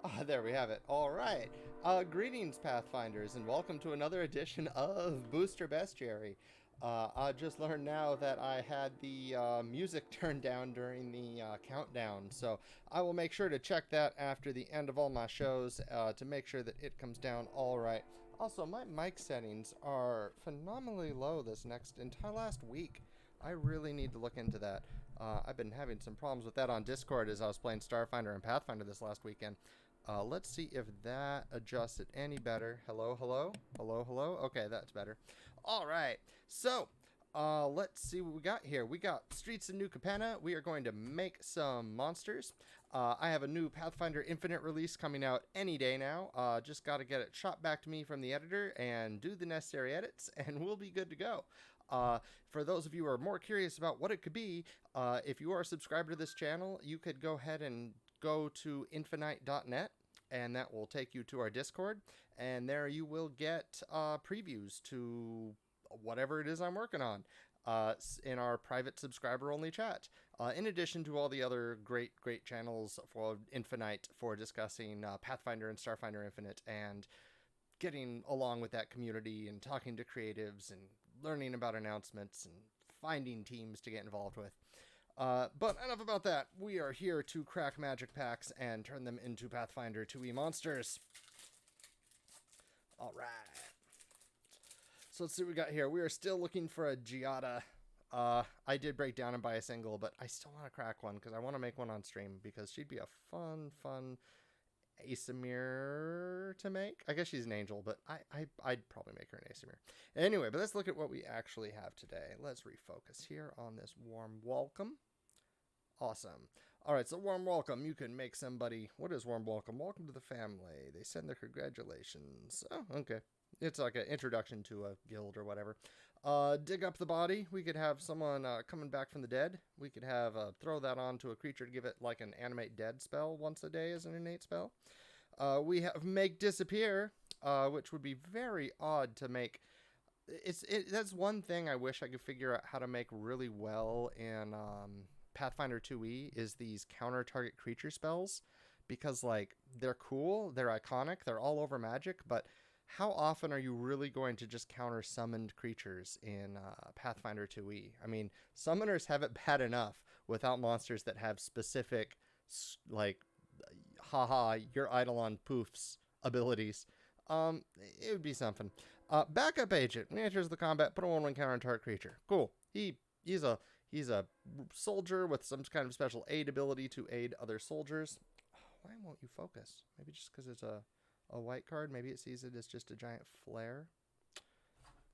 Ah, there we have it. All right. Greetings, Pathfinders, and welcome to another edition of Booster Bestiary. I just learned now that I had the music turned down during the countdown, so I will make sure to check that after the end of all my shows to make sure that it comes down all right. Also, my mic settings are phenomenally low this entire last week. I really need to look into that. I've been having some problems with that on Discord as I was playing Starfinder and Pathfinder this last weekend. Let's see if that adjusts it any better. Hello, hello? Hello, hello? Okay, that's better. All right. So, let's see what we got here. We got Streets of New Cappena. We are going to make some monsters. I have a new Pathfinder Infinite release coming out any day now. Just got to get it shot back to me from the editor and do the necessary edits, and we'll be good to go. For those of you who are more curious about what it could be, if you are a subscriber to this channel, you could go ahead and go to infinite.net, and that will take you to our Discord, and there you will get previews to whatever it is I'm working on in our private subscriber-only chat, in addition to all the other great channels for Infinite for discussing Pathfinder and Starfinder Infinite and getting along with that community and talking to creatives and learning about announcements and finding teams to get involved with. But enough about that. We are here to crack magic packs and turn them into Pathfinder 2e monsters. All right. So let's see what we got here. We are still looking for a Giada. I did break down and buy a single, but I still want to crack one because I want to make one on stream because she'd be a fun Asimir to make. I guess she's an angel, but I'd probably make her an Asimir. Anyway, but let's look at what we actually have today. Let's refocus here on this warm welcome. Awesome. All right, so warm welcome. You can make somebody... What is warm welcome? Welcome to the family. They send their congratulations. Oh, okay. It's like an introduction to a guild or whatever. Dig up the body. We could have someone coming back from the dead. We could have throw that onto a creature to give it like an animate dead spell once a day as an innate spell. We have make disappear, which would be very odd to make. That's one thing I wish I could figure out how to make really well in Pathfinder 2e is these counter target creature spells, because like they're cool, they're iconic, they're all over magic, but how often are you really going to just counter summoned creatures in Pathfinder 2e? I mean, summoners have it bad enough without monsters that have specific, like, haha, your Eidolon poofs abilities. It would be something. Backup agent. When he enters the combat, put a 1/1 counter on target creature. Cool. He's a soldier with some kind of special aid ability to aid other soldiers. Why won't you focus? Maybe just because it's a white card. Maybe it sees it as just a giant flare.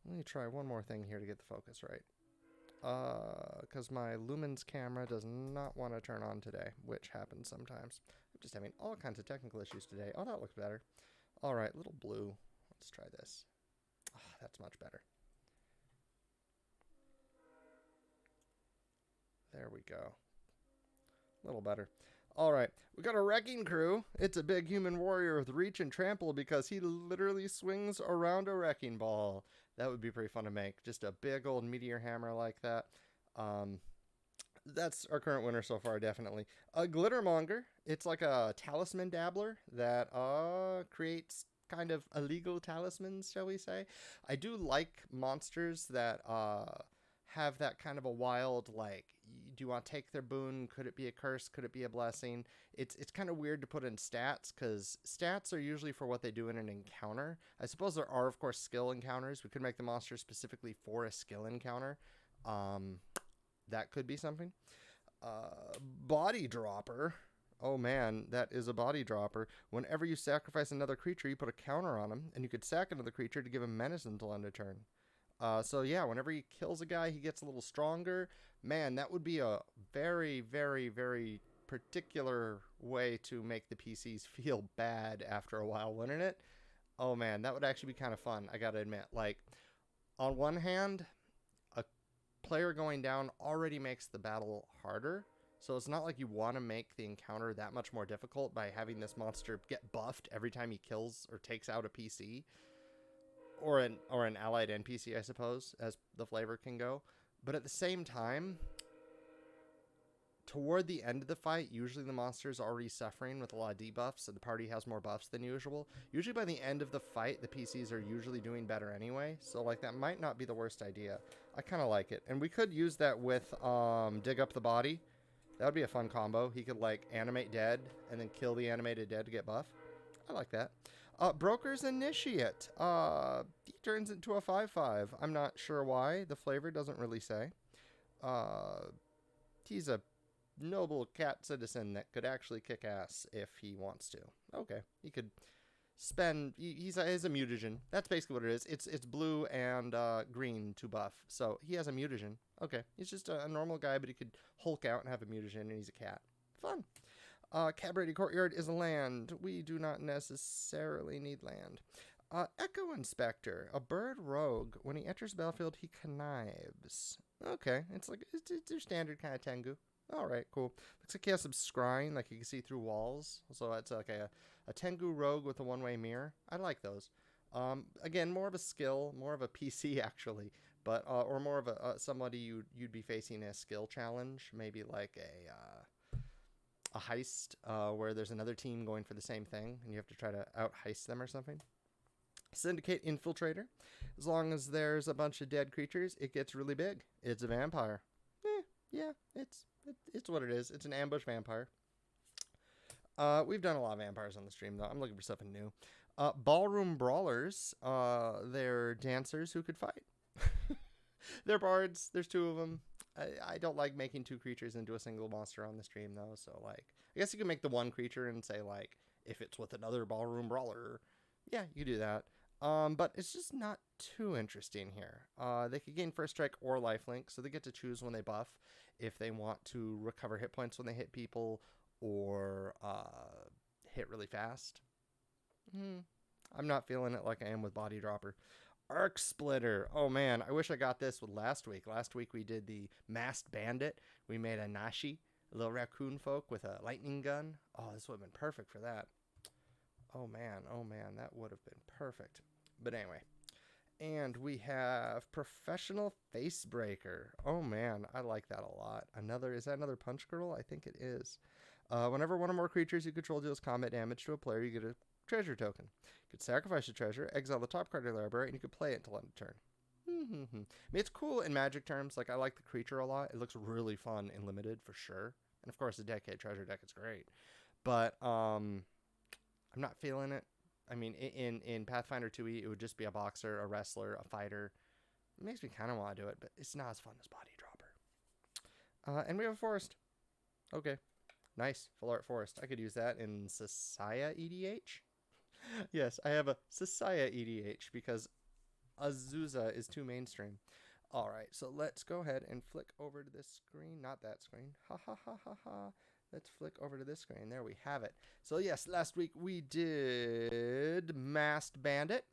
Let me try one more thing here to get the focus right. Because my Lumen's camera does not want to turn on today, which happens sometimes. I'm just having all kinds of technical issues today. Oh, that looks better. All right, little blue. Let's try this. Oh, that's much better. There we go. A little better. All right, we got a wrecking crew. It's a big human warrior with reach and trample because he literally swings around a wrecking ball. That would be pretty fun to make. Just a big old meteor hammer like that. That's our current winner so far, definitely. A glittermonger. It's like a talisman dabbler that creates kind of illegal talismans, shall we say. I do like monsters that have that kind of a wild, like, do you want to take their boon? Could it be a curse? Could it be a blessing? It's kind of weird to put in stats, because stats are usually for what they do in an encounter. I suppose there are, of course, skill encounters. We could make the monster specifically for a skill encounter. That could be something. Body dropper. Oh man, that is a body dropper. Whenever you sacrifice another creature, you put a counter on him, and you could sack another creature to give him menace until end of turn. So yeah, whenever he kills a guy, he gets a little stronger. Man, that would be a very particular way to make the PCs feel bad after a while, wouldn't it? Oh man, that would actually be kind of fun, I gotta admit. Like, on one hand, a player going down already makes the battle harder. So it's not like you want to make the encounter that much more difficult by having this monster get buffed every time he kills or takes out a PC. Or an allied NPC, I suppose, as the flavor can go. But at the same time, toward the end of the fight, usually the monster is already suffering with a lot of debuffs, so the party has more buffs than usual. Usually by the end of the fight, the PCs are usually doing better anyway, so like that might not be the worst idea. I kind of like it. And we could use that with Dig Up the Body. That would be a fun combo. He could like animate dead and then kill the animated dead to get buff. I like that. Broker's Initiate. He turns into a 5/5. I'm not sure why. The flavor doesn't really say. He's a noble cat citizen that could actually kick ass if he wants to. Okay, he could spend. He's a mutagen. That's basically what it is. It's blue and green to buff. So he has a mutagen. Okay, he's just a normal guy, but he could Hulk out and have a mutagen, and he's a cat. Fun. Cabaret Courtyard is a land. We do not necessarily need land. Echo Inspector, a bird rogue. When he enters the battlefield, he connives. Okay, it's your standard kind of Tengu. All right, cool. Looks like he has some scrying, like you can see through walls. So it's like a Tengu rogue with a one-way mirror. I like those. Again, more of a skill, more of a PC actually, but or more of a somebody you'd be facing a skill challenge, maybe like a heist where there's another team going for the same thing and you have to try to out heist them or something. Syndicate Infiltrator. As long as there's a bunch of dead creatures, it gets really big. It's a vampire. Yeah, it's what it is. It's an ambush vampire. We've done a lot of vampires on the stream though. I'm looking for something new. Ballroom Brawlers. They're dancers who could fight. They're bards. There's 2 of them. I don't like making 2 creatures into a single monster on the stream though. So like, I guess you can make the one creature and say like, if it's with another Ballroom Brawler, yeah, you can do that. But it's just not too interesting here. They could gain first strike or lifelink, so they get to choose when they buff if they want to recover hit points when they hit people or hit really fast. I'm not feeling it like I am with Body Dropper. Arc Splitter. Oh man, I wish I got this with last week. Last week we did the Masked Bandit. We made a Nashi, a little raccoon folk with a lightning gun. Oh, this would have been perfect for that. Oh man, that would have been perfect. But anyway, and we have Professional Facebreaker. Oh man, I like that a lot. Is that another Punch Girl? I think it is. Whenever one or more creatures you control deals combat damage to a player, you get a treasure token. You could sacrifice a treasure, exile the top card of your library, and you could play it until end of turn. I mean, it's cool in Magic terms. Like, I like the creature a lot. It looks really fun in Limited for sure. And of course, the Decade Treasure deck is great. But I'm not feeling it. I mean, in Pathfinder 2e, it would just be a boxer, a wrestler, a fighter. It makes me kind of want to do it, but it's not as fun as Body Dropper. And we have a forest. Okay. Nice. Full art forest. I could use that in Sasaya EDH. Yes, I have a Sasaya EDH because Azusa is too mainstream. All right, so let's go ahead and flick over to this screen. Not that screen. Ha ha ha ha ha. Let's flick over to this screen. There we have it. So yes, last week we did Masked Bandit.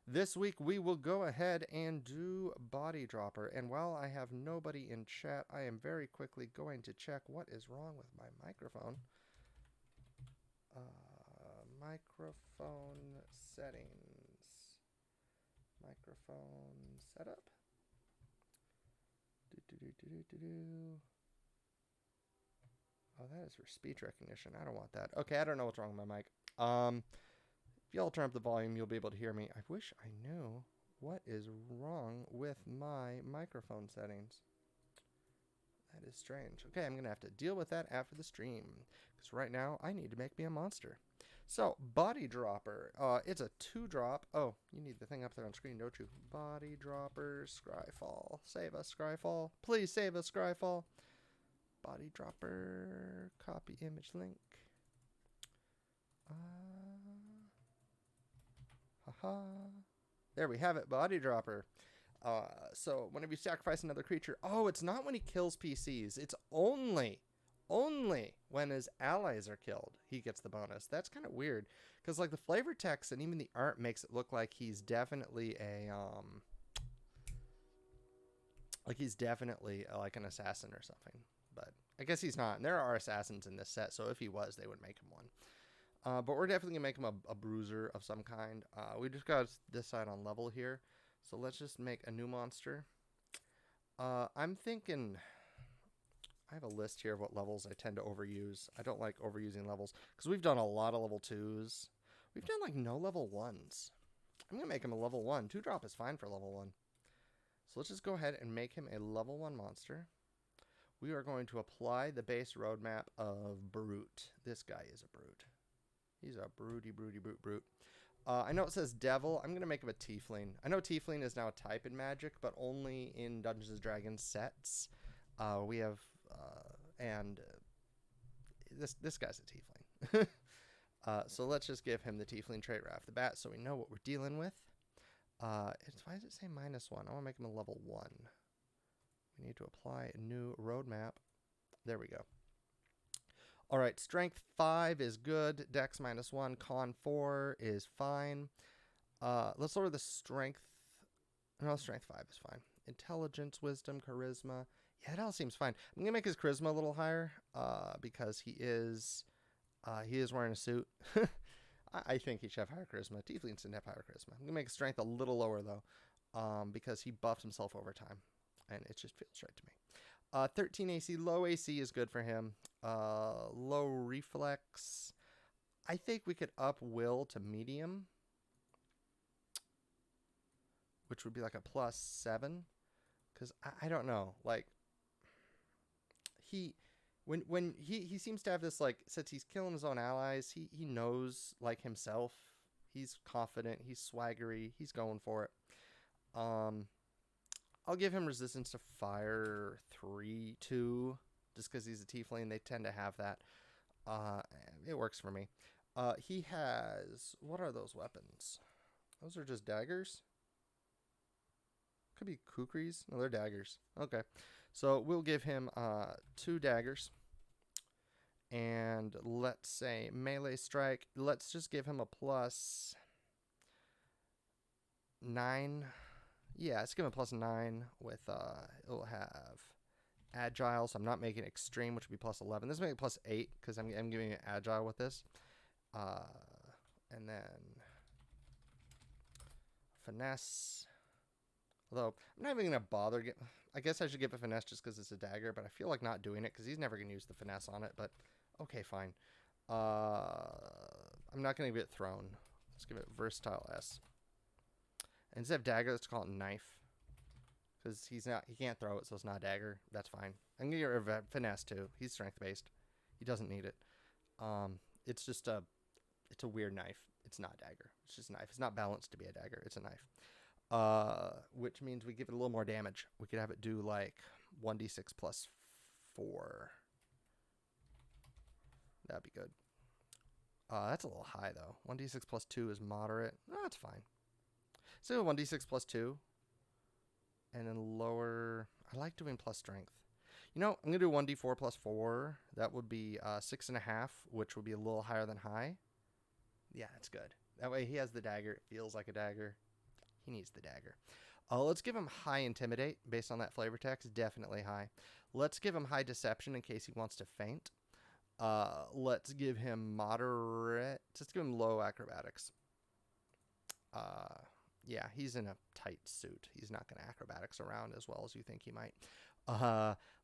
This week we will go ahead and do Body Dropper. And while I have nobody in chat, I am very quickly going to check what is wrong with my microphone. Microphone settings. Microphone setup. Oh, that is for speech recognition. I don't want that. Okay, I don't know what's wrong with my mic. If y'all turn up the volume, you'll be able to hear me. I wish I knew what is wrong with my microphone settings. That is strange. Okay, I'm going to have to deal with that after the stream. Because right now, I need to make me a monster. So, Body Dropper. It's a 2-drop. Oh, you need the thing up there on screen, don't you? Body Dropper, Scryfall. Save us, Scryfall. Please save us, Scryfall. Body Dropper. Copy image link. Haha. There we have it, Body Dropper. So whenever you sacrifice another creature, it's not when he kills PCs. It's only when his allies are killed, he gets the bonus. That's kind of weird, because like the flavor text and even the art makes it look like he's definitely a like an assassin or something. But I guess he's not. And there are assassins in this set, so if he was, they would make him one. But we're definitely gonna make him a bruiser of some kind. We just gotta decide on level here. So let's just make a new monster. I'm thinking I have a list here of what levels I tend to overuse. I don't like overusing levels because we've done a lot of level 2s. We've done like no level 1s. I'm going to make him a level 1. 2-drop is fine for level 1. So let's just go ahead and make him a level 1 monster. We are going to apply the base roadmap of Brute. This guy is a Brute. He's a brute. I know it says Devil. I'm going to make him a Tiefling. I know Tiefling is now a type in Magic, but only in Dungeons & Dragons sets. We have... this guy's a Tiefling. So let's just give him the Tiefling trait right off the bat so we know what we're dealing with. Why does it say -1? I want to make him a level 1. We need to apply a new roadmap. There we go. All right, Strength 5 is good. Dex -1. Con 4 is fine. Let's lower the Strength. No, Strength 5 is fine. Intelligence, Wisdom, Charisma. Yeah, that all seems fine. I'm gonna make his Charisma a little higher because he is wearing a suit. I think he should have higher Charisma. Tieflings didn't have higher Charisma. I'm gonna make his Strength a little lower though, because he buffs himself over time, and it just feels right to me. 13 AC, low AC is good for him. Low reflex. I think we could up will to medium, which would be like a +7. Because I don't know, like when he seems to have this, like, since he's killing his own allies, he knows like himself. He's confident. He's swaggery. He's going for it. I'll give him resistance to fire 3/2, just because he's a Tiefling. They tend to have that. It works for me. He has, what are those weapons? Those are just daggers. Could be kukris. No, they're daggers. Okay, so we'll give him 2 daggers. And let's say melee strike. Let's just give him a +9. Yeah, let's give him a +9 with, it'll have agile, so I'm not making extreme, which would be +11. This will make it +8, because I'm giving it agile with this. And then finesse. Although, I'm not even going to bother. I guess I should give it finesse just because it's a dagger, but I feel like not doing it because he's never going to use the finesse on it, but okay, fine. I'm not going to give it thrown. Let's give it versatile S. And instead of dagger, let's call it knife. Because he can't throw it, so it's not a dagger. That's fine. I'm going to get rid of finesse too. He's strength-based. He doesn't need it. It's just it's a weird knife. It's not a dagger. It's just a knife. It's not balanced to be a dagger. It's a knife. Which means we give it a little more damage. We could have it do like 1d6 +4. That'd be good. That's a little high though. 1d6 +2 is moderate. No, that's fine. So 1d6 +2. And then lower. I like doing plus strength. You know, I'm going to do 1d4 +4. That would be 6.5, which would be a little higher than high. Yeah, that's good. That way he has the dagger. It feels like a dagger. He needs the dagger. Let's give him high intimidate based on that flavor text. Definitely high. Let's give him high deception in case he wants to feint. Let's give him moderate. Let's give him low acrobatics. Yeah, he's in a tight suit. He's not going to acrobatics around as well as you think he might.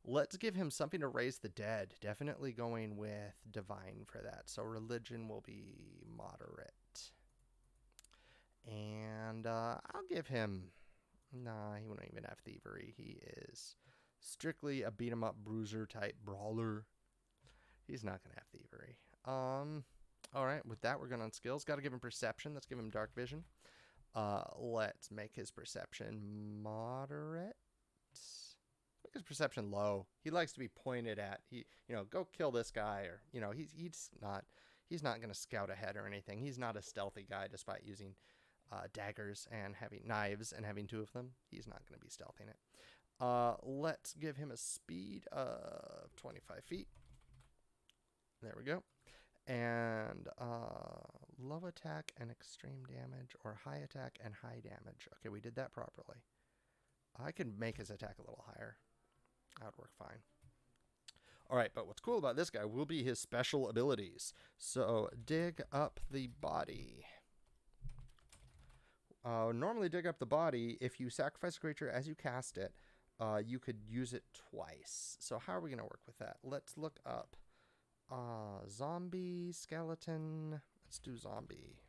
Let's give him something to raise the dead. Definitely going with divine for that. So religion will be moderate. And I'll give him... Nah, he wouldn't even have thievery. He is strictly a beat-em-up bruiser type brawler. He's not going to have thievery. Alright, with that we're going on skills. Got to give him perception. Let's give him dark vision. Let's make his perception moderate. Make his perception low. He likes to be pointed at. Go kill this guy, or he's not going to scout ahead or anything. He's not a stealthy guy, despite using daggers and having knives and having 2 of them. He's not going to be stealthing it. Let's give him a speed of 25 feet. There we go. And low attack and extreme damage, or high attack and high damage. Okay, we did that properly. I can make his attack a little higher. That would work fine. Alright, but what's cool about this guy will be his special abilities. So, dig up the body. Normally dig up the body, if you sacrifice a creature as you cast it, you could use it twice. So how are we going to work with that? Let's look up zombie skeleton. Let's do zombie.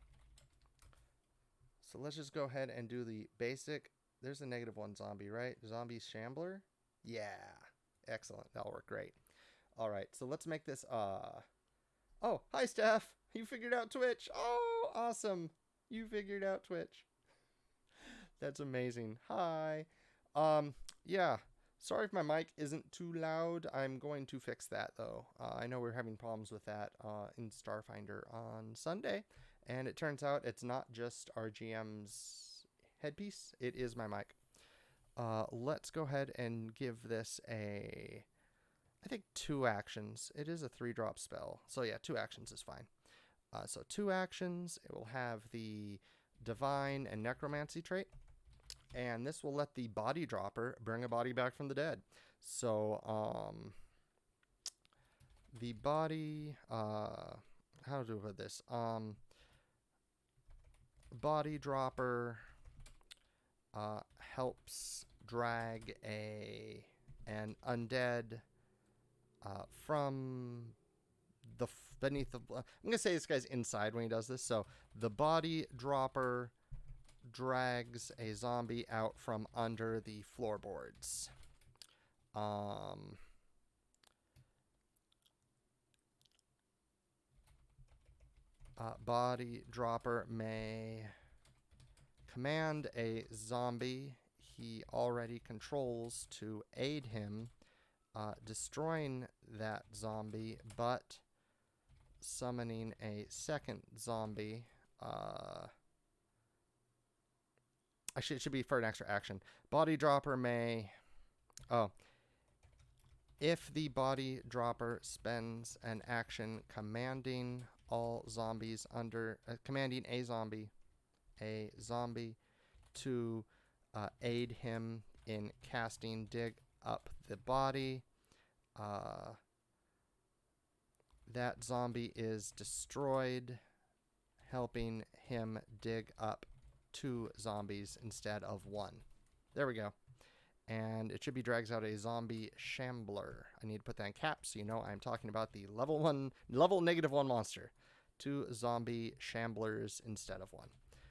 So let's just go ahead and do the basic. There's a -1 zombie, right? Zombie shambler. Yeah, excellent. That'll work great. All right, so let's make this. Oh, hi, Steph. You figured out Twitch. Oh, awesome. You figured out Twitch. That's amazing. Hi. Yeah. Sorry if my mic isn't too loud. I'm going to fix that, though. I know we're having problems with that in Starfinder on Sunday. And it turns out it's not just our GM's headpiece. It is my mic. Let's go ahead and give this I think 2 actions. It is a 3-drop spell. So yeah, 2 actions is fine. So 2 actions. It will have the Divine and Necromancy trait. And this will let the body dropper bring a body back from the dead. So, the body, how do I put this? Body dropper, helps drag an undead, from beneath the, I'm going to say this guy's inside when he does this. So, the body dropper drags a zombie out from under the floorboards. Body dropper may command a zombie he already controls to aid him, destroying that zombie, but summoning a second zombie. Actually, it should be for an extra action. Body dropper may... Oh. If the body dropper spends an action commanding all zombies under... commanding a zombie to aid him in casting Dig Up the Body, that zombie is destroyed, helping him dig up 2 zombies instead of 1. There we go. And it should be drags out a zombie shambler. I need to put that in caps so you know I'm talking about the level -1 monster. 2 zombie shamblers instead of 1.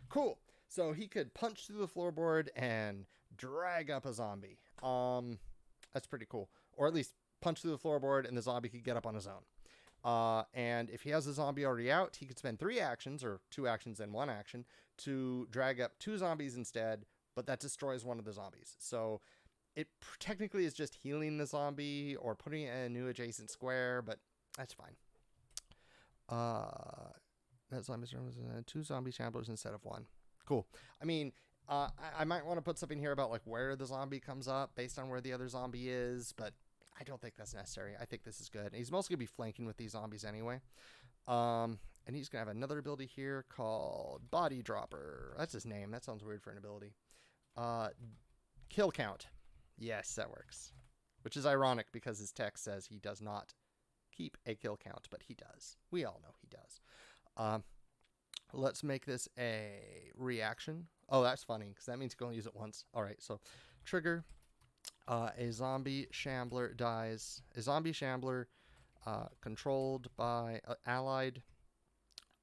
Cool. So he could punch through the floorboard and drag up a zombie. That's pretty cool. Or at least punch through the floorboard and the zombie could get up on his own. And if he has a zombie already out, he could spend 3 actions, or 2 actions and 1 action, to drag up 2 zombies instead, but that destroys one of the zombies. So it technically is just healing the zombie or putting it in a new adjacent square, but that's fine. That zombie was 2 zombie shamblers instead of 1. Cool. I mean, I might want to put something here about like where the zombie comes up based on where the other zombie is, but I don't think that's necessary. I think this is good. And he's mostly going to be flanking with these zombies anyway. And he's going to have another ability here called Body Dropper. That's his name. That sounds weird for an ability. Kill count. Yes, that works. Which is ironic because his text says he does not keep a kill count, but he does. We all know he does. Let's make this a reaction. Oh, that's funny because that means you can only use it once. All right, so trigger. A zombie shambler dies. A zombie shambler controlled by allied.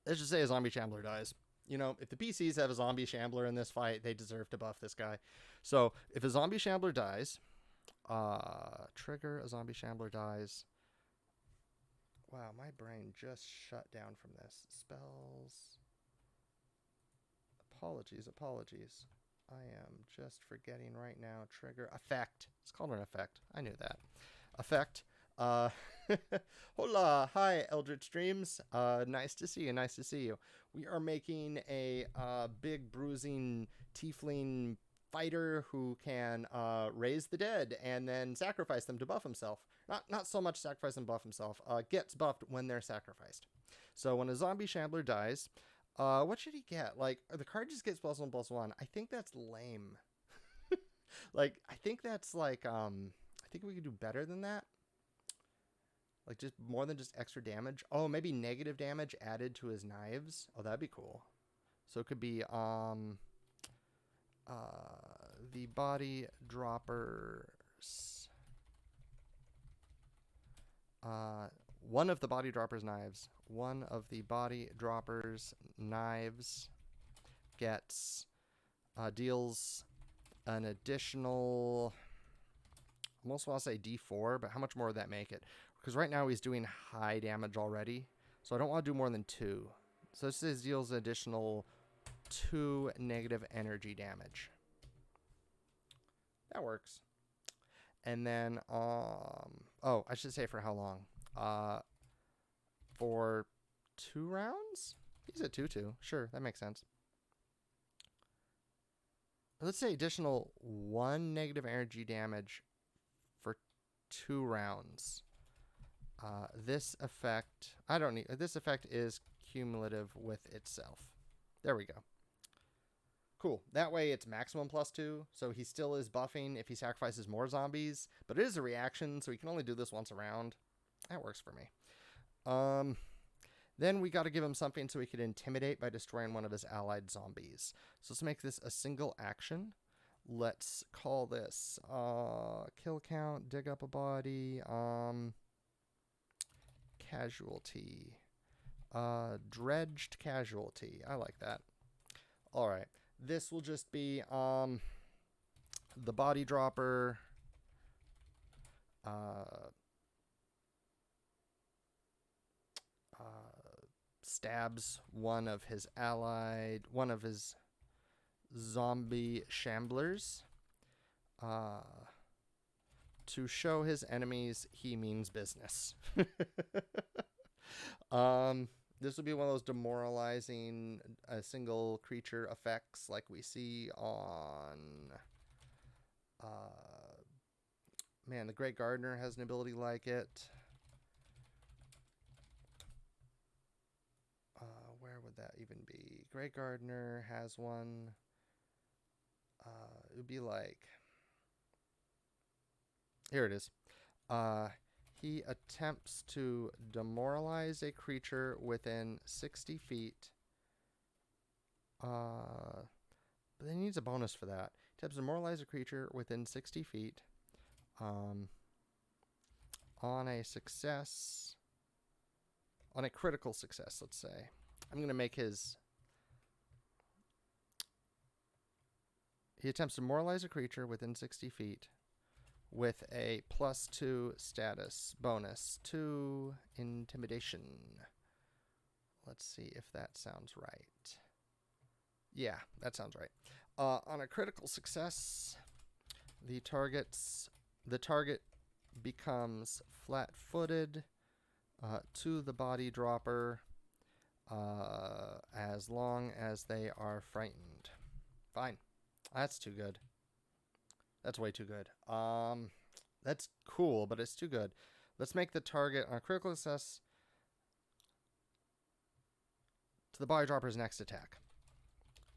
Let's just say a zombie shambler dies. You know, if the PCs have a zombie shambler in this fight, they deserve to buff this guy. So if a zombie shambler dies, trigger a zombie shambler dies. Wow, my brain just shut down from this. Spells. Apologies. I am just forgetting right now. Trigger. Effect. It's called an effect. I knew that. Effect. Hola. Hi, Eldritch Streams. Nice to see you. We are making a big bruising tiefling fighter who can raise the dead and then sacrifice them to buff himself. Not so much sacrifice and buff himself. Gets buffed when they're sacrificed. So when a zombie shambler dies, what should he get? Like, the card just gets +1/+1. I think that's lame. Like, I think that's like, I think we could do better than that. Like, just more than just extra damage. Oh, maybe negative damage added to his knives. Oh, that'd be cool. So it could be, the body dropper works. One of the body dropper's knives. One of the body dropper's knives gets deals an additional. I almost want to say D4, but how much more would that make it? Because right now he's doing high damage already, so I don't want to do more than 2. So this is deals an additional 2 negative energy damage. That works. And then, oh, I should say for how long? For 2 rounds? He's at 2-2. Sure, that makes sense. Let's say additional 1 negative energy damage for 2 rounds. This effect, this effect is cumulative with itself. There we go. Cool. That way it's maximum +2, so he still is buffing if he sacrifices more zombies, but it is a reaction, so he can only do this once a round. That works for me. Then we got to give him something so he could intimidate by destroying one of his allied zombies. So let's make this a single action. Let's call this kill count, dig up a body, casualty, dredged casualty. I like that. All right. This will just be the body dropper stabs one of his zombie shamblers to show his enemies he means business. This will be one of those demoralizing single creature effects like we see on man, the Great Gardener has an ability like it. Where would that even be? Great Gardener has one. It would be like, here it is. He attempts to demoralize a creature within 60 feet. But he needs a bonus for that. He attempts to demoralize a creature within 60 feet. On a success. On a critical success, let's say. I'm going to make his... He attempts to demoralize a creature within 60 feet with a +2 status bonus to intimidation. Let's see if that sounds right. Yeah, that sounds right. On a critical success, the target becomes flat-footed to the body dropper as long as they are frightened. Fine. That's too good. That's way too good. That's cool, but it's too good. Let's make the target on a critical success to the body dropper's next attack.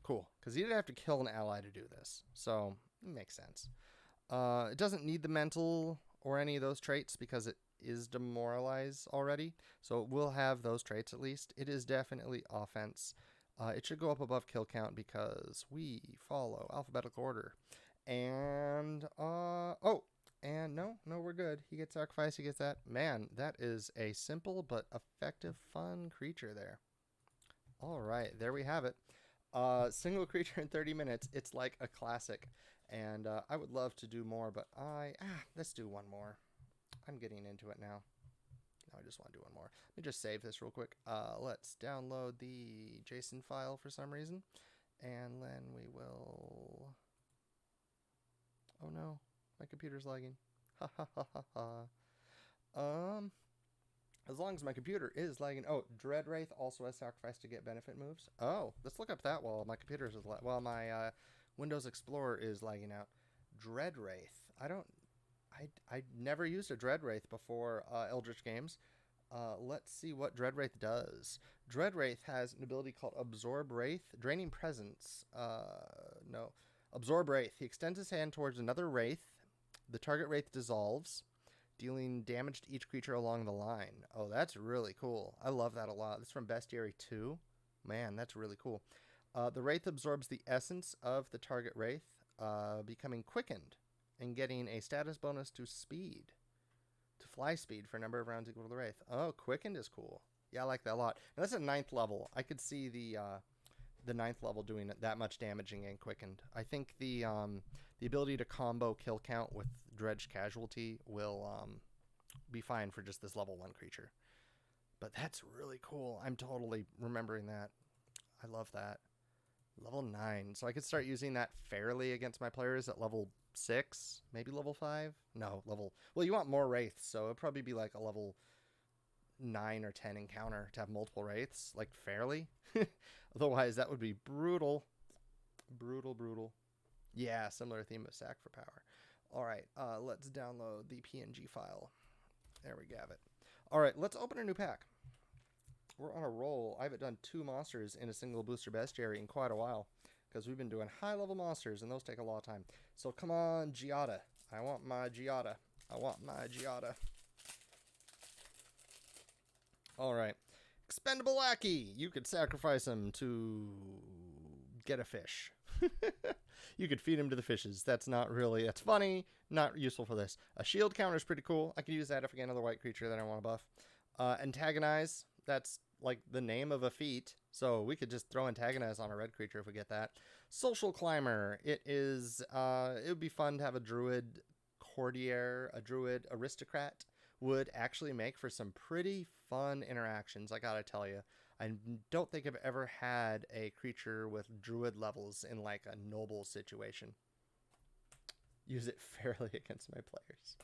Cool, because he didn't have to kill an ally to do this, so it makes sense. It doesn't need the mental or any of those traits because it is demoralized already, so it will have those traits at least. It is definitely offense. It should go up above kill count because we follow alphabetical order. And, and no, we're good. He gets sacrificed, he gets that. Man, that is a simple but effective, fun creature there. All right, there we have it. Single creature in 30 minutes. It's like a classic. And I would love to do more, but let's do one more. I'm getting into it now. I just want to do one more. Let me just save this real quick. Let's download the JSON file for some reason. And then we will... Oh no, my computer's lagging. Ha ha ha ha ha. As long as my computer is lagging. Oh, Dreadwraith also has sacrifice to get benefit moves. Oh, let's look up that while my computer is while my Windows Explorer is lagging out. Dreadwraith. I never used a Dreadwraith before Eldritch Games. Let's see what Dreadwraith does. Dreadwraith has an ability called Absorb Wraith, Draining Presence. No. Absorb Wraith. He extends his hand towards another Wraith. The target Wraith dissolves, dealing damage to each creature along the line. Oh, that's really cool. I love that a lot. This is from Bestiary 2. Man, that's really cool. The Wraith absorbs the essence of the target Wraith, becoming quickened. and getting a status bonus to speed. To fly speed for a number of rounds equal to the Wraith. Oh, Quickened is cool. Yeah, I like that a lot. And that's at 9th level. I could see the 9th level doing that much damaging and Quickened. I think the ability to combo kill count with Dredged Casualty will be fine for just this level 1 creature. But that's really cool. I'm totally remembering that. I love that. Level 9. So I could start using that fairly against my players at level 6, maybe level 5. No, level... Well, you want more Wraiths, so it'd probably be like a level 9 or 10 encounter to have multiple Wraiths, like fairly. Otherwise, that would be brutal. Brutal, brutal. Yeah, similar theme of Sack for Power. All right, let's download the PNG file. There we have it. All right, let's open a new pack. We're on a roll. I haven't done 2 monsters in a single booster bestiary in quite a while because we've been doing high-level monsters, and those take a lot of time. So come on, Giada. I want my Giada. I want my Giada. All right. Expendable Lackey. You could sacrifice him to get a fish. You could feed him to the fishes. That's that's funny, not useful for this. A shield counter is pretty cool. I could use that if I get another white creature that I want to buff. Antagonize. That's like the name of a feat, so we could just throw Antagonize on a red creature if we get that. Social Climber. It would be fun to have a druid courtier, a druid aristocrat. Would actually make for some pretty fun interactions, I gotta tell you. I don't think I've ever had a creature with druid levels in like a noble situation. Use it fairly against my players.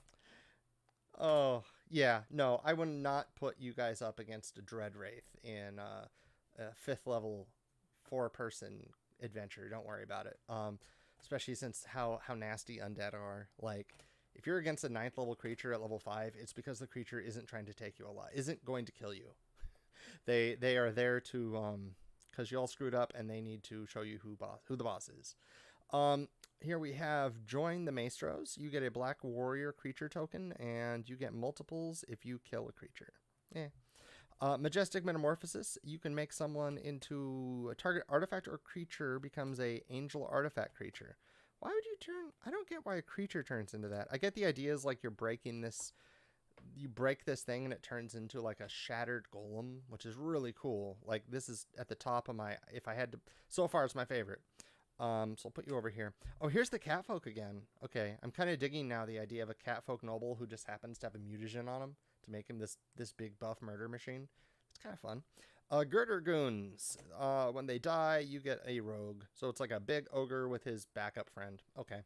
Oh, yeah. No, I would not put you guys up against a Dread Wraith in a 5th level 4-person adventure. Don't worry about it. Especially since how nasty undead are. Like, if you're against a 9th level creature at level 5, it's because the creature isn't trying to take you alive, isn't going to kill you. They are there to because you all screwed up and they need to show you who the boss is. Here we have Join the Maestros. You get a black warrior creature token, and you get multiples if you kill a creature. Majestic Metamorphosis. You can make someone into a target artifact or creature becomes a angel artifact creature. Why would you turn... I don't get why a creature turns into that. I get the idea is like you're breaking this... You break this thing and it turns into like a shattered golem, which is really cool. Like this is at the top of my... If I had to... So far, it's my favorite. So I'll put you over here. Oh, here's the catfolk again. Okay, I'm kind of digging now the idea of a catfolk noble who just happens to have a mutagen on him to make him this big buff murder machine. It's kind of fun. Girder Goons. When they die, you get a rogue. So it's like a big ogre with his backup friend. Okay.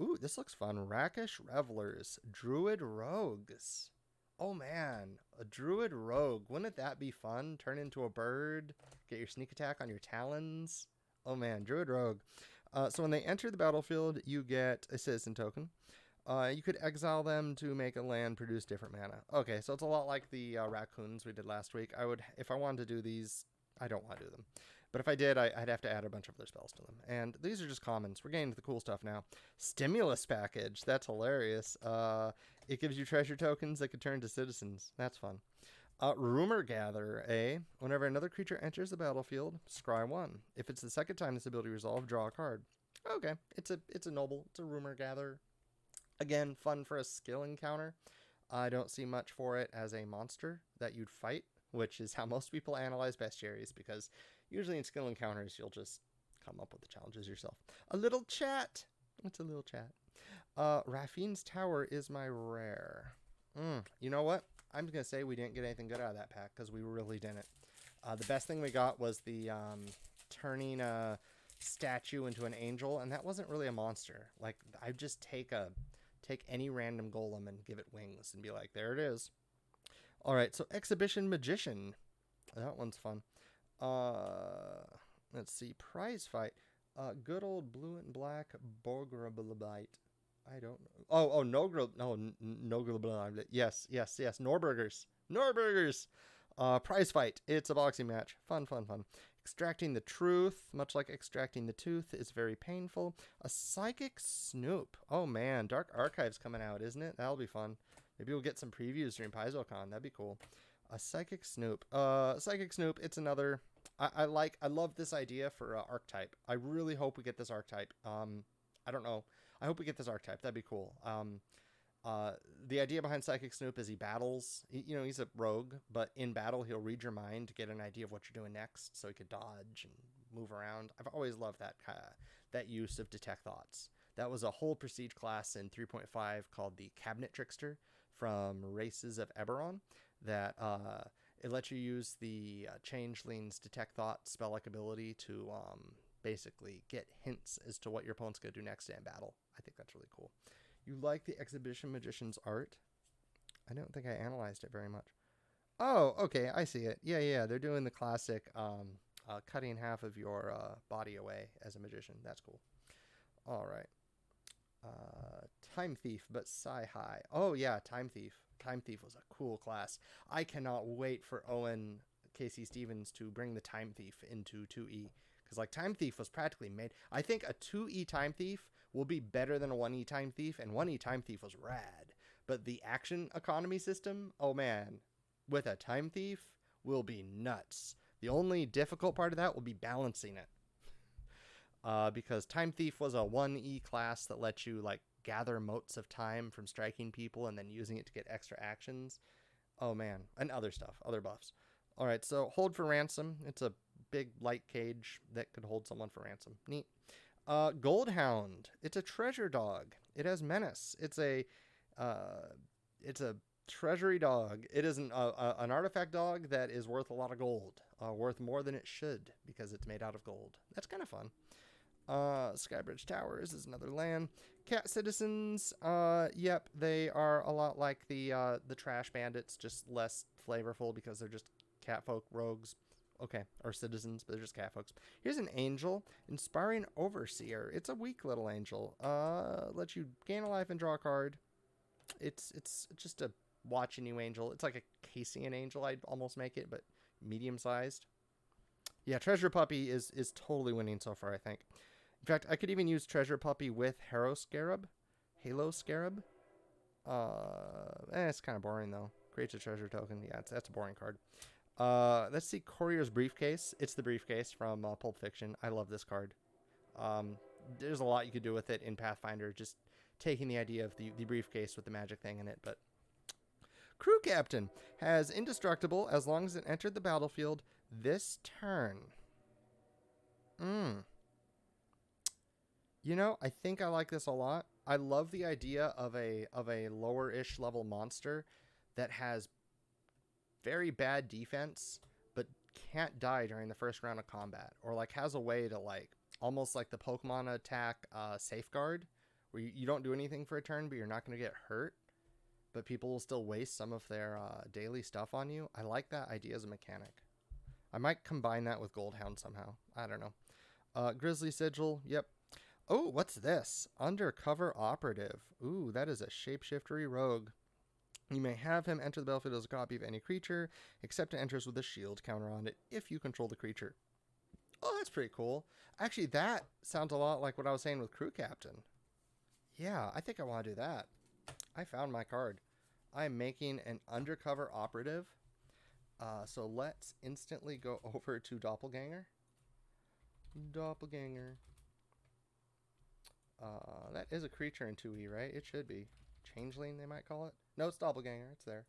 Ooh, this looks fun. Rakish Revelers. Druid Rogues. Oh, man. A Druid Rogue. Wouldn't that be fun? Turn into a bird. Get your sneak attack on your talons. Oh, man. Druid Rogue. So when they enter the battlefield, you get a citizen token. You could exile them to make a land produce different mana. Okay, so it's a lot like the raccoons we did last week. If I wanted to do these, I don't want to do them. But if I did, I'd have to add a bunch of other spells to them. And these are just commons. We're getting to the cool stuff now. Stimulus package. That's hilarious. It gives you treasure tokens that could turn to citizens. That's fun. Rumor Gather, whenever another creature enters the battlefield, scry 1. If it's the second time this ability resolved, draw a card. Okay, it's a noble. It's a Rumor Gather. Again, fun for a skill encounter. I don't see much for it as a monster that you'd fight, which is how most people analyze bestiaries, because usually in skill encounters, you'll just come up with the challenges yourself. A little chat. What's a little chat? Raffine's Tower is my rare. You know what? I'm going to say we didn't get anything good out of that pack, because we really didn't. The best thing we got was the turning a statue into an angel, and that wasn't really a monster. Like, I just take any random golem and give it wings and be like, there it is. All right, so Exhibition Magician. That one's fun. Let's see. Prize fight. Good old blue and black Borgrablite. I don't know. Oh, Nograblite. Yes. Norburgers. Prize fight. It's a boxing match. Fun. Extracting the truth, much like extracting the tooth, is very painful. A Psychic Snoop. Oh man, Dark Archive's coming out, isn't it? That'll be fun. Maybe we'll get some previews during PaizoCon. That'd be cool. A Psychic Snoop. Psychic Snoop, it's another... I love this idea for archetype. I really hope we get this archetype. I don't know. I hope we get this archetype. That'd be cool. The idea behind Psychic Snoop is he battles. He's a rogue, but in battle he'll read your mind to get an idea of what you're doing next, so he could dodge and move around. I've always loved that use of detect thoughts. That was a whole prestige class in 3.5 called the Cabinet Trickster from Races of Eberron. That it lets you use the Changeling's detect thought spell-like ability to basically get hints as to what your opponent's going to do next in battle. I think that's really cool. You like the Exhibition Magician's art? I don't think I analyzed it very much. Oh, okay, I see it. Yeah, they're doing the classic cutting half of your body away as a magician. That's cool. All right. Time Thief, but Psi-High. Oh, yeah, Time Thief. Time Thief was a cool class. I cannot wait for Owen Casey Stevens to bring the Time Thief into 2E. Because, like, Time Thief was practically made. I think a 2E Time Thief will be better than a 1E Time Thief, and 1E Time Thief was rad. But the action economy system, oh man, with a Time Thief will be nuts. The only difficult part of that will be balancing it. Because Time Thief was a 1E class that lets you, like, gather motes of time from striking people and then using it to get extra actions. Oh man, and other stuff, other buffs. All right, so Hold for Ransom. It's a big light cage that could hold someone for ransom. Neat. Goldhound. It's a treasure dog. It has menace. It's a treasury dog. It is an artifact dog that is worth a lot of gold. Worth more than it should because it's made out of gold. That's kind of fun. Skybridge Towers is another land. Cat Citizens. Yep, they are a lot like the Trash Bandits, just less flavorful because they're just cat folk rogues. Okay, or citizens, but they're just cat folks. Here's an angel, Inspiring Overseer. It's a weak little angel. Lets you gain a life and draw a card. It's just a watching you angel. It's like a Cassian angel, I'd almost make it, but medium-sized. Yeah, Treasure Puppy is totally winning so far, I think. In fact, I could even use Treasure Puppy with Halo Scarab. It's kind of boring, though. Creates a treasure token. Yeah, that's a boring card. Let's see, Courier's Briefcase. It's the briefcase from Pulp Fiction. I love this card. There's a lot you could do with it in Pathfinder, just taking the idea of the briefcase with the magic thing in it. But Crew Captain has Indestructible as long as it entered the battlefield this turn. I think I like this a lot. I love the idea of a lower-ish level monster that has very bad defense, but can't die during the first round of combat, or like has a way to like almost like the Pokemon attack Safeguard, where you don't do anything for a turn, but you're not going to get hurt, but people will still waste some of their daily stuff on you. I like that idea as a mechanic. I might combine that with Goldhound somehow. I don't know. Grizzly Sigil. Yep. Oh, what's this? Undercover Operative. Ooh, that is a shapeshiftery rogue. You may have him enter the battlefield as a copy of any creature, except it enters with a shield counter on it if you control the creature. Oh, that's pretty cool. Actually, that sounds a lot like what I was saying with Crew Captain. Yeah, I think I want to do that. I found my card. I'm making an Undercover Operative. So let's instantly go over to Doppelganger. Doppelganger. That is a creature in 2E, right? It should be. Changeling, they might call it. No, it's Doppelganger. It's there.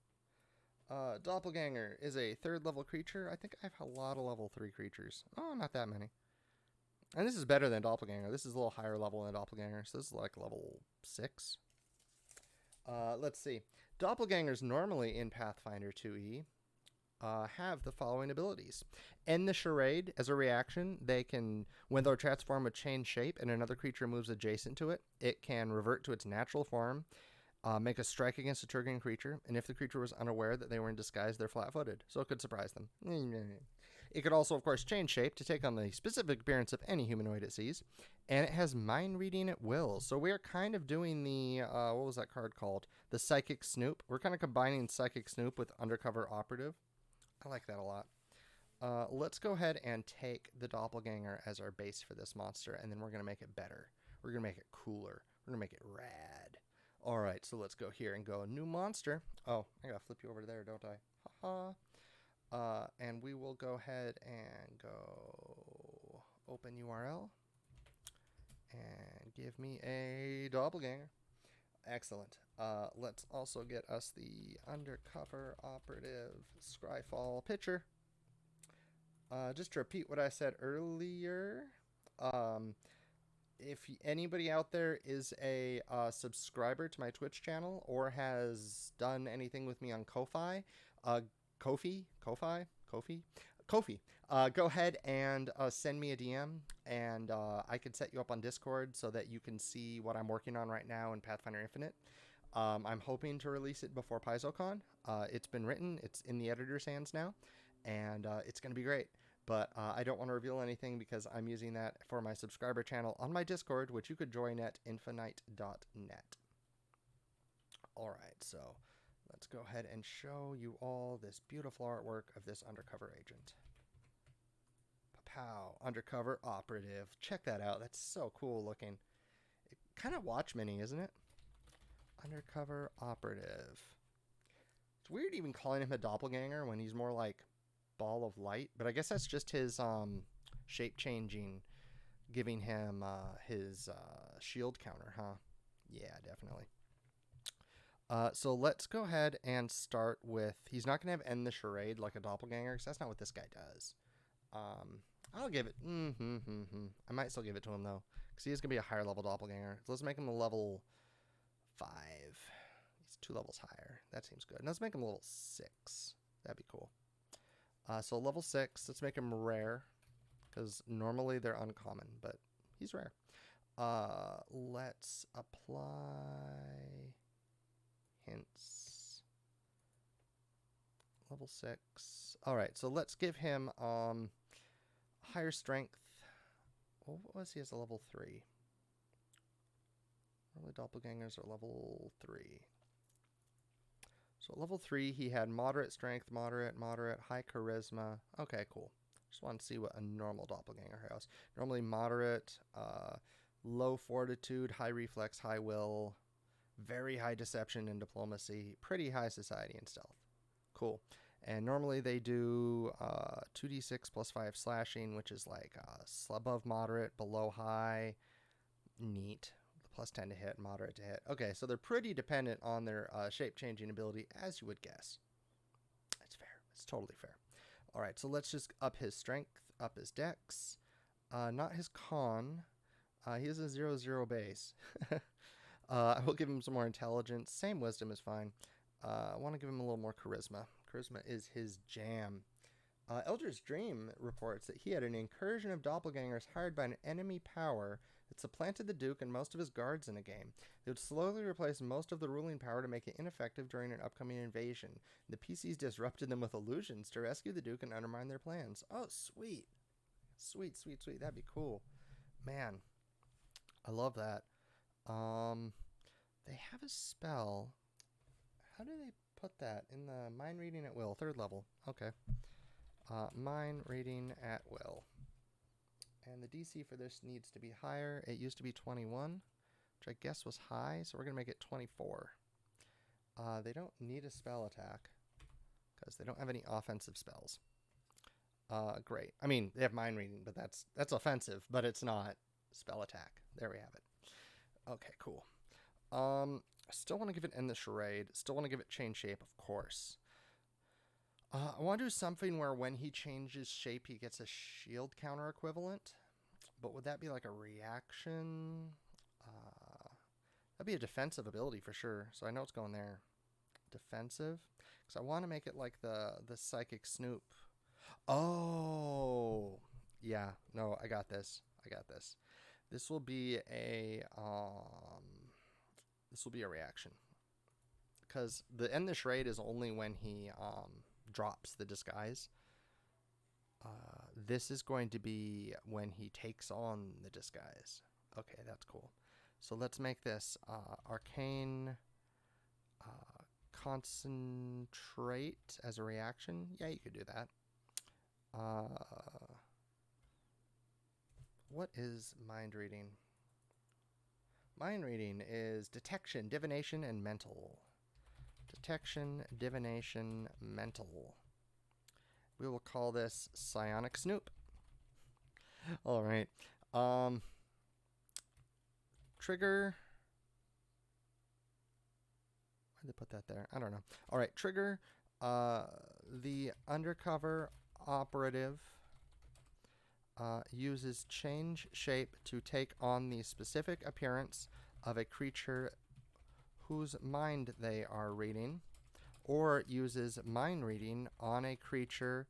Doppelganger is a 3rd level creature. I think I have a lot of level 3 creatures. Oh, not that many. And this is better than Doppelganger. This is a little higher level than Doppelganger. So this is like level 6. Let's see. Doppelgangers normally in Pathfinder 2E have the following abilities. End the charade. As a reaction, they can, when they transform a change shape and another creature moves adjacent to it, it can revert to its natural form, make a strike against a triggering creature, and if the creature was unaware that they were in disguise, they're flat-footed, so it could surprise them. It could also, of course, change shape to take on the specific appearance of any humanoid it sees, and it has mind reading at will. So we are kind of doing the, what was that card called? The Psychic Snoop. We're kind of combining Psychic Snoop with Undercover Operative. I like that a lot. Let's go ahead and take the Doppelganger as our base for this monster, and then we're going to make it better. We're going to make it cooler. We're going to make it rad. All right, so let's go here and go new monster. Oh, I got to flip you over there, don't I? Haha. And we will go ahead and go open URL and Give me a Doppelganger. Excellent. Let's also get us the Undercover Operative Scryfall picture. Just to repeat what I said earlier, if anybody out there is a subscriber to my Twitch channel or has done anything with me on Ko-Fi, go ahead and send me a DM, and I can set you up on Discord so that you can see what I'm working on right now in Pathfinder Infinite. I'm hoping to release it before PaizoCon. It's been written, it's in the editor's hands now, and it's going to be great. But I don't want to reveal anything because I'm using that for my subscriber channel on my Discord, which you could join at infinite.net. All right, so let's go ahead and show you all this beautiful artwork of this undercover agent. Pow, undercover operative. Check that out. That's so cool looking. Kind of Watchmen-y, isn't it? Undercover operative. It's weird even calling him a doppelganger when he's more like ball of light, but I guess that's just his shape changing, giving him his shield counter, huh? Yeah, definitely. So let's go ahead and start with, he's not gonna have end the charade like a doppelganger, because that's not what this guy does. I'll give it I might still give it to him though, because he is gonna be a higher level doppelganger. So let's make him a level 5. He's 2 levels higher. That seems good. And let's make him a level 6. That'd be cool. So level 6, let's make him rare, because normally they're uncommon, but he's rare. Let's apply hints. Level 6. All right, so let's give him higher strength. What was he as a level 3? Normally doppelgangers are level 3. So level 3, he had moderate strength, moderate, high charisma. Okay, cool. Just want to see what a normal doppelganger has. Normally moderate, low fortitude, high reflex, high will, very high deception and diplomacy, pretty high society and stealth. Cool. And normally they do 2d6 plus 5 slashing, which is like above moderate, below high, neat. Plus 10 to hit, moderate to hit. Okay, so they're pretty dependent on their shape-changing ability, as you would guess. That's fair. It's totally fair. All right, so let's just up his strength, up his dex. Not his con. He has a 0-0 base. I will give him some more intelligence. Same wisdom is fine. I want to give him a little more charisma. Charisma is his jam. Elder's Dream reports that he had an incursion of doppelgangers hired by an enemy power that supplanted the Duke and most of his guards in a game. They would slowly replace most of the ruling power to make it ineffective during an upcoming invasion. The PCs disrupted them with illusions to rescue the Duke and undermine their plans. Oh, sweet. Sweet, sweet, sweet. That'd be cool. Man, I love that. They have a spell. How do they put that? In the Mind Reading at Will, 3rd level. Okay. Mind Reading at Will. And the DC for this needs to be higher. It used to be 21, which I guess was high, so we're going to make it 24. They don't need a spell attack, because they don't have any offensive spells. Great. I mean, they have Mind Reading, but that's offensive, but it's not spell attack. There we have it. Okay, cool. I still want to give it End the Charade. Still want to give it Change Shape, of course. I want to do something where when he changes shape, he gets a shield counter equivalent. But would that be like a reaction? That'd be a defensive ability for sure. So I know it's going there. Defensive. Because I want to make it like the Psychic Snoop. Oh! Yeah. No, I got this. I got this. This will be a... this will be a reaction. Because the End the Charade is only when he... drops the disguise. This is going to be when he takes on the disguise. Okay, that's cool. So let's make this Arcane Concentrate as a reaction. Yeah, you could do that. What is Mind Reading? Mind Reading is Detection, Divination, and Mental. Detection, Divination, Mental. We will call this Psionic Snoop. All right. trigger. Why'd they put that there? I don't know. All right, trigger. The undercover operative uses change shape to take on the specific appearance of a creature whose mind they are reading, or uses mind reading on a creature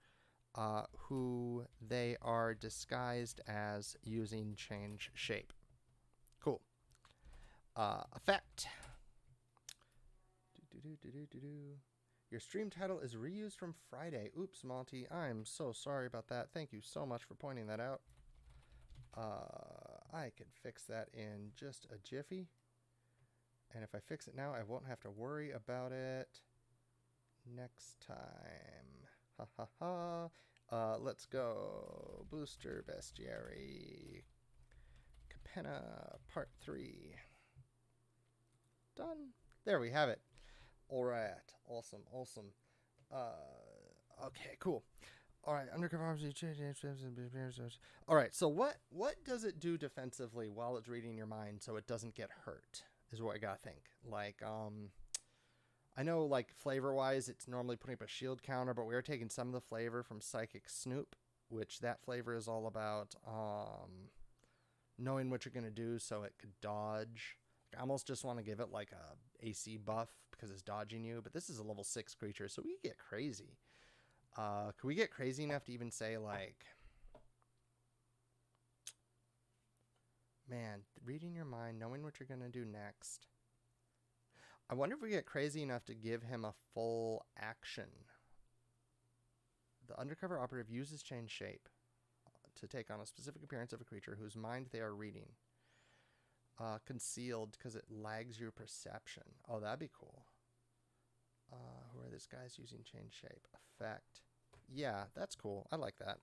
who they are disguised as using change shape. Cool. Effect. Your stream title is reused from Friday. Oops, Monty. I'm so sorry about that. Thank you so much for pointing that out. I could fix that in just a jiffy. And if I fix it now, I won't have to worry about it next time. Ha ha ha. Let's go. Booster Bestiary. Capenna Part 3. Done. There we have it. All right. Awesome. Awesome. Okay, cool. All right, undercover. All right, so what does it do defensively while it's reading your mind so it doesn't get hurt? Is what I gotta think. Like, I know, like, flavor-wise, it's normally putting up a shield counter, but we're taking some of the flavor from Psychic Snoop, which that flavor is all about knowing what you're gonna do so it could dodge. I almost just want to give it like a AC buff because it's dodging you, but this is a level 6 creature, so we get crazy. Could we get crazy enough to even say, like, man, reading your mind, knowing what you're going to do next. I wonder if we get crazy enough to give him a full action. The undercover operative uses change shape to take on a specific appearance of a creature whose mind they are reading. Concealed because it lags your perception. Oh, that'd be cool. Who are these guys using change shape? Effect. Yeah, that's cool. I like that.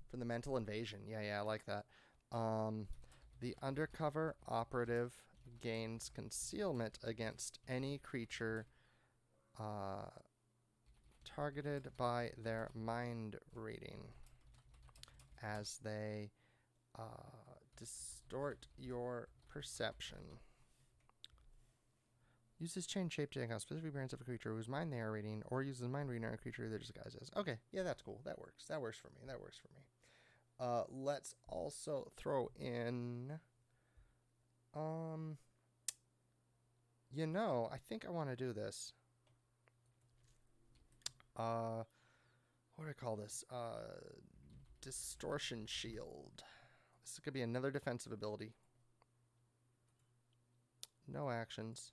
From the mental invasion. Yeah, I like that. The undercover operative gains concealment against any creature targeted by their mind reading as they distort your perception. Uses change shape to take on specific appearance of a creature whose mind they are reading, or uses mind reading on a creature they're disguised as. Okay, yeah, that's cool. That works. That works for me. That works for me. Let's also throw in, you know, I think I want to do this. What do I call this? Distortion Shield. This could be another defensive ability. No actions.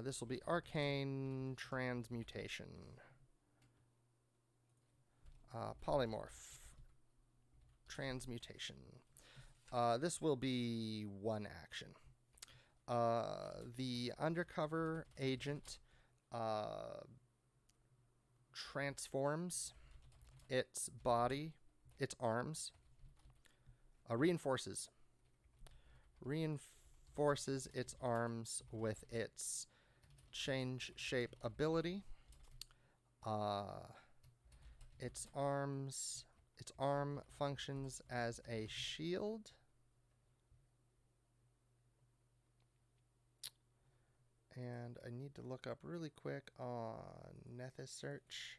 This will be Arcane Transmutation. Polymorph. Transmutation. This will be one action. The undercover agent transforms its body, its arms, reinforces its arms with its change shape ability. Its arm functions as a shield. And I need to look up really quick on Nethisearch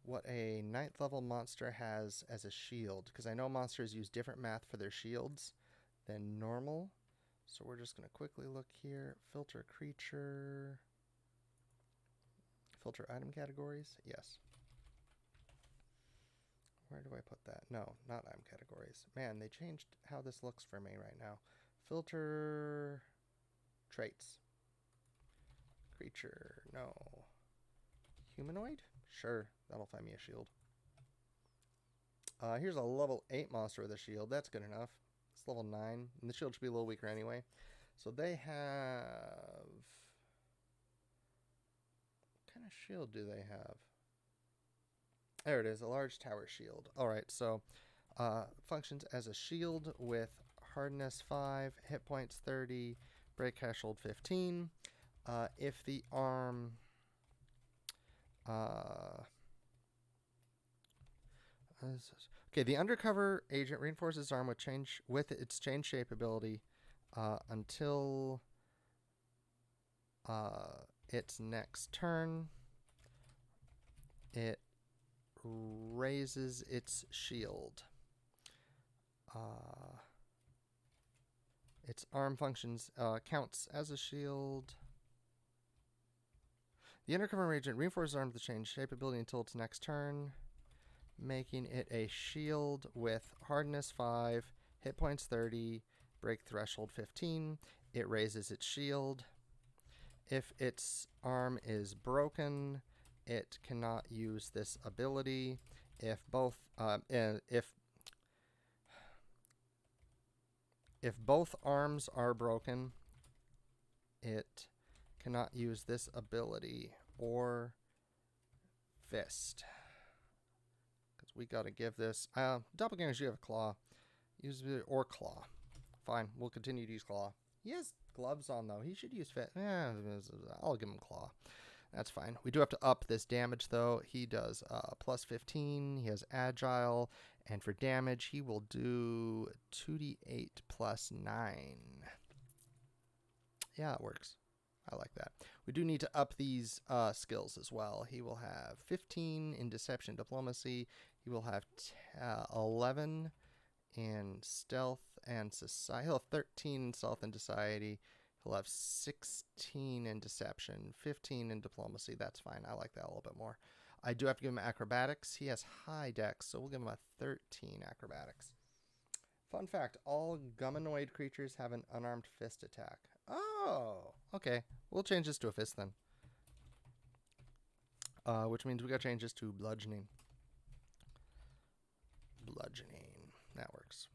what a 9th level monster has as a shield, because I know monsters use different math for their shields than normal. So we're just going to quickly look here. Filter creature. Filter item categories. Yes. Where do I put that? No, not item categories. Man, they changed how this looks for me right now. Filter traits. Creature. No. Humanoid? Sure, that'll find me a shield. Here's a level 8 monster with a shield. That's good enough. It's level 9, and the shield should be a little weaker anyway. So they have... What kind of shield do they have? There it is, a large tower shield. Alright, so functions as a shield with hardness 5, hit points 30, break threshold 15. If the arm... Okay, the undercover agent reinforces arm with its change shape ability until its next turn. It raises its shield. Its arm functions counts as a shield. The undercover agent reinforces arm with the change shape ability until its next turn, making it a shield with hardness 5, hit points 30, break threshold 15. It raises its shield. If its arm is broken, it cannot use this ability. If both arms are broken, it cannot use this ability or fist. Because we got to give this... Doppelgangers, you have a claw. Use it or claw. Fine, we'll continue to use claw. He has gloves on, though. He should use fist. I'll give him claw. That's fine. We do have to up this damage, though. He does plus 15. He has agile. And for damage, he will do 2d8 plus 9. Yeah, it works. I like that. We do need to up these skills as well. He will have 15 in Deception Diplomacy. He will have 11 in Stealth and Society. He'll have 13 in Stealth and Society. He'll have 16 in Deception, 15 in Diplomacy. That's fine. I like that a little bit more. I do have to give him Acrobatics. He has high dex, so we'll give him a 13 Acrobatics. Fun fact, all Gumminoid creatures have an unarmed fist attack. Oh, okay. We'll change this to a fist then. Which means we got to change this to bludgeoning. Bludgeoning. That works.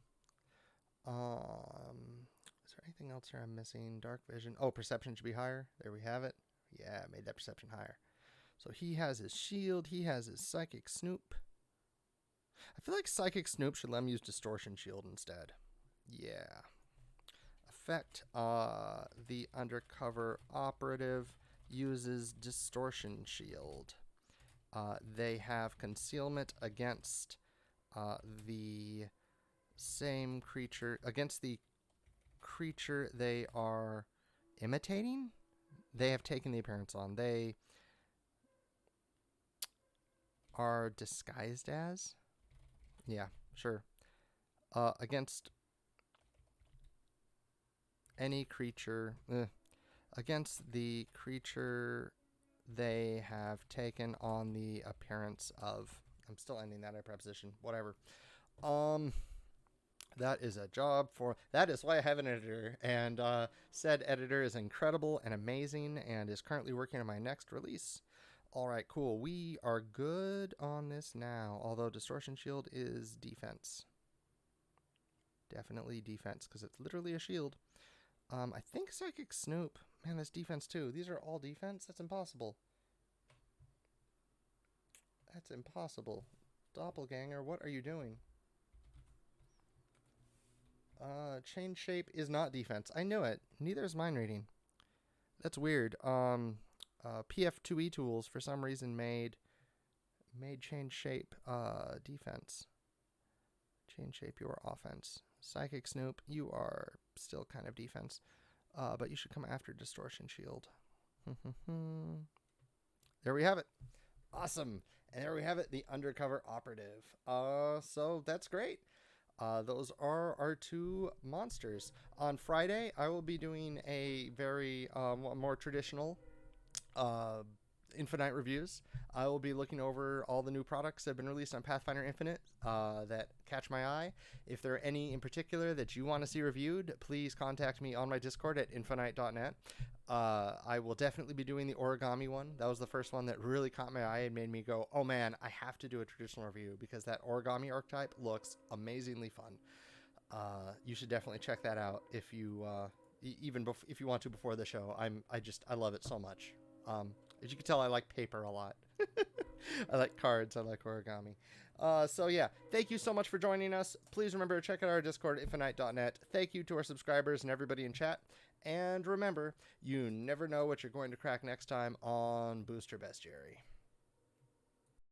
Is there anything else here I'm missing? Dark vision. Oh, perception should be higher. There we have it. Yeah, I made that perception higher. So he has his shield. He has his Psychic Snoop. I feel like Psychic Snoop should let him use Distortion Shield instead. Yeah. Effect. The undercover operative uses Distortion Shield. They have concealment against the same creature, against the creature they are imitating. They have taken the appearance on. They are disguised as. Yeah, sure. Against any creature, against the creature they have taken on the appearance of. I'm still ending that preposition. Whatever. That is a job for. That is why I have an editor, and said editor is incredible and amazing, and is currently working on my next release. All right, cool. We are good on this now, although Distortion Shield is defense. Definitely defense, because it's literally a shield. I think Psychic Snoop. Man, that's defense too. These are all defense? That's impossible. That's impossible. Doppelganger, what are you doing? Chain Shape is not defense. I knew it. Neither is Mind Reading. That's weird. PF2E tools for some reason made Chain Shape defense. Chain Shape your offense. Psychic Snoop, you are still kind of defense. But you should come after Distortion Shield. There we have it. Awesome. And there we have it, the undercover operative. So that's great. Those are our two monsters. On Friday, I will be doing a very more traditional Infinite reviews. I will be looking over all the new products that have been released on Pathfinder Infinite that catch my eye. If there are any in particular that you want to see reviewed, please contact me on my Discord at infinite.net. I will definitely be doing the origami one. That was the first one that really caught my eye and made me go, oh man, I have to do a traditional review because that origami archetype looks amazingly fun. You should definitely check that out if you if you want to before the show. I love it so much. As you can tell, I like paper a lot. I like cards. I like origami. So yeah, thank you so much for joining us. Please remember to check out our Discord, infinite.net. Thank you to our subscribers and everybody in chat. And remember, you never know what you're going to crack next time on Booster Bestiary.